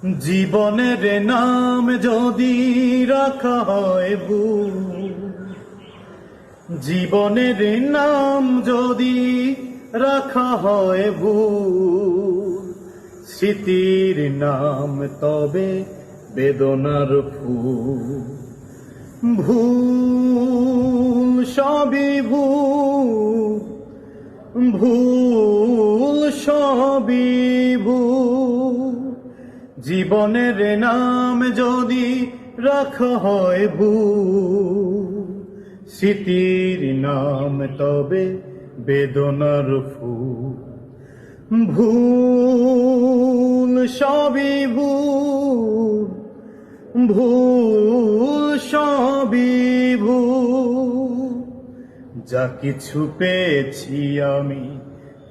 জীবনের নাম যদি রাখা হয় ভুল, জীবনের নাম যদি রাখা হয় ভুল, স্মৃতির নাম তবে বেদনার ফুল। ভুল সবই ভুল, ভুল সবই ভুল, জীবনের নাম যদি রাখা হয় ভুল, স্মৃতির নাম তবে বেদনার ফুল। ভুল সবই ভুল, ভুল সবই ভুল, যা কিছু পেয়েছি আমি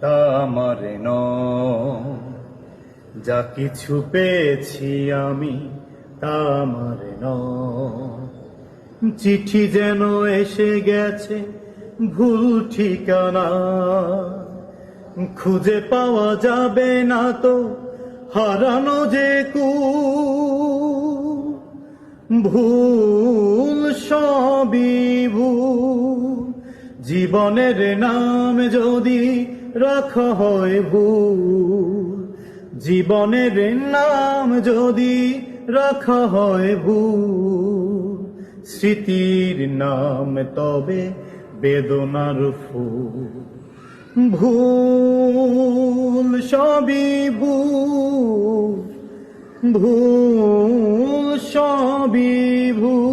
তা আমার নয়, যা কিছু পেয়েছি আমি তা আমার নয়। চিঠি যেন এসে গেছে ভুল ঠিকানা, খুঁজে পাওয়া যাবে না তো হারানো যে কুল। ভুল সবই ভুল, জীবনের নাম যদি রাখা হয় ভুল, জীবনের নাম যদি রাখা হয় ভুল, স্মৃতির নাম তবে বেদনার ফুল। ভুল সবই ভুল, ভুল সবই ভুল।